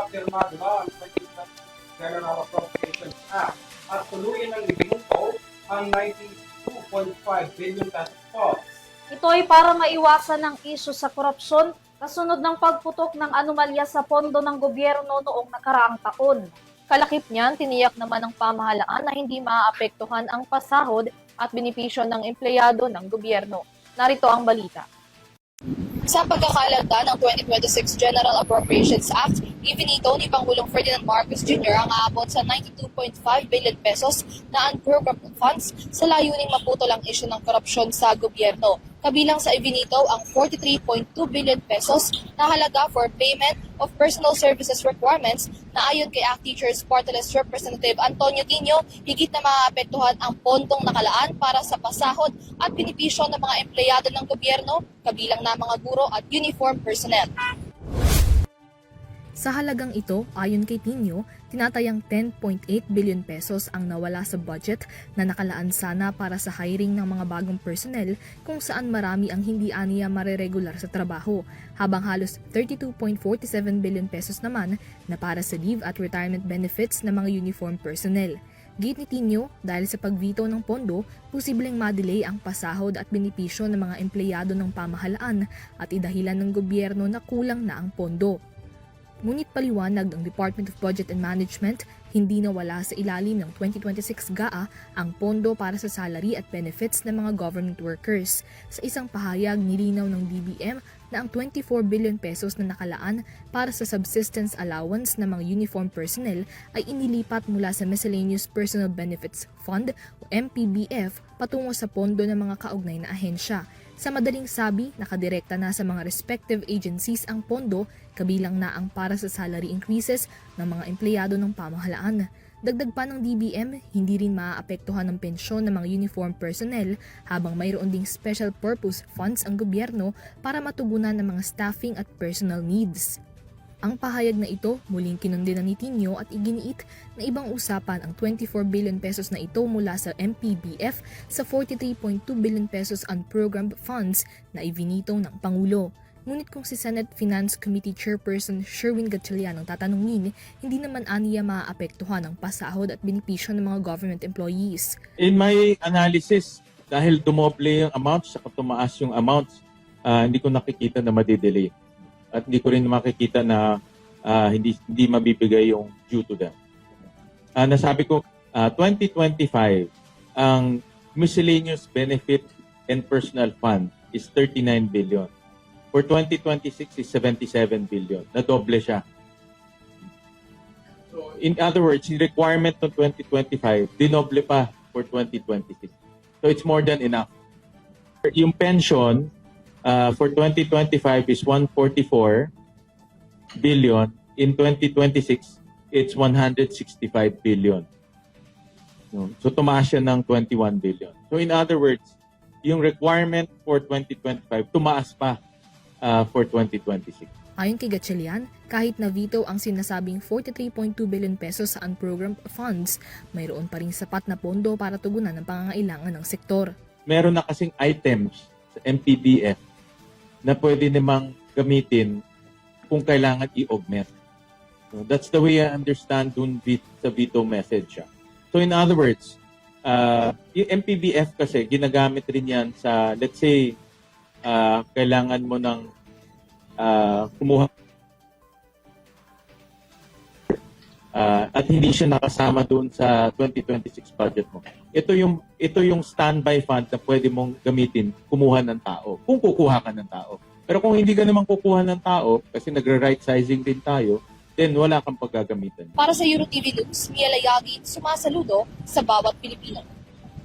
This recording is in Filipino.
pirmado na ang 2020 General Appropriations Act at tuluyan ng ibinuko ang 92.5 billion pesos funds. Ito ay para maiwasan ang isyu sa korupsyon kasunod ng pagputok ng anomalya sa pondo ng gobyerno noong nakaraang taon. Kalakip niyan, tiniyak naman ng pamahalaan na hindi maaapektuhan ang pasahod at benepisyo ng empleyado ng gobyerno. Narito ang balita. Sa pagkakalagda ng 2026 General Appropriations Act, ivinito ni Pangulong Ferdinand Marcos Jr. ang aabot sa 92.5 billion pesos na unprogrammed funds sa layuning maputol ang isyu ng korupsyon sa gobyerno. Kabilang sa ivinito ang 43.2 billion pesos na halaga for payment of personal services requirements na ayon kay ACT Teachers Party List Representative Antonio Tino, higit na maaapektuhan ang pondong nakalaan para sa pasahod at benepisyo ng mga empleyado ng gobyerno, kabilang na mga guro at uniform personnel. Sa halagang ito, ayon kay Tino, tinatayang 10.8 billion pesos ang nawala sa budget na nakalaan sana para sa hiring ng mga bagong personnel kung saan marami ang hindi aniya mareregular sa trabaho, habang halos 32.47 billion pesos naman na para sa leave at retirement benefits ng mga uniform personnel. Git ni Tino, dahil sa pagvito ng pondo, posibleng madelay ang pasahod at benepisyo ng mga empleyado ng pamahalaan at idahilan ng gobyerno na kulang na ang pondo. Ngunit paliwanag ng Department of Budget and Management, hindi nawala sa ilalim ng 2026 GAA ang pondo para sa salary at benefits ng mga government workers. Sa isang pahayag, nilinaw ng DBM na ang 24 billion pesos na nakalaan para sa subsistence allowance ng mga uniform personnel ay inilipat mula sa Miscellaneous Personal Benefits Fund o MPBF patungo sa pondo ng mga kaugnay na ahensya. Sa madaling sabi, nakadirekta na sa mga respective agencies ang pondo, kabilang na ang para sa salary increases ng mga empleyado ng pamahalaan. Dagdag pa ng DBM, hindi rin maaapektuhan ng pensyon ng mga uniform personnel habang mayroon ding special purpose funds ang gobyerno para matugunan ng mga staffing at personal needs. Ang pahayag na ito muling kinundina ni Tino at iginiit na ibang usapan ang 24 billion pesos na ito mula sa MPBF sa 43.2 billion pesos unprogrammed funds na ivinito ng Pangulo. Ngunit kung si Senate Finance Committee Chairperson Sherwin Gatchalian ang tatanungin, hindi naman aniya maaapektuhan ang pasahod at benepisyo ng mga government employees. In my analysis, dahil dumoble yung amounts, saka tumaas yung amounts, hindi ko nakikita na madidelay. At hindi ko rin makikita na hindi mabibigay yung due to them. Nasabi ko, 2025, ang miscellaneous benefit and personal fund is 39 billion. For 2026 is 77 billion. Nadoble siya. So, in other words, yung requirement ng 2025, dinoble pa for 2026. So it's more than enough. Yung pension, for 2025 is 144 billion. In 2026, it's 165 billion. So tumaas siya ng 21 billion. So in other words, yung requirement for 2025 tumaas pa for 2026. Ayon kay Gatchalian, kahit na veto ang sinasabing 43.2 billion pesos sa unprogrammed funds, mayroon pa rin sapat na pondo para tugunan ang pangangailangan ng sektor. Meron na kasing items sa MPBF na pwede namang gamitin kung kailangan i-augment. So that's the way I understand dun sa veto message. So in other words, yung MPBF kasi ginagamit rin yan sa, let's say, kailangan mo ng kumuha at hindi siya nakasama dun sa 2026 budget mo. Ito yung standby fund na pwede mong gamitin kumuha ng tao, kung kukuha ka ng tao. Pero kung hindi ka naman kukuha ng tao, kasi nagre-right sizing din tayo, then wala kang paggagamitan. Para sa EuroTV News, Mia Layagi, sumasaludo sa bawat Pilipino.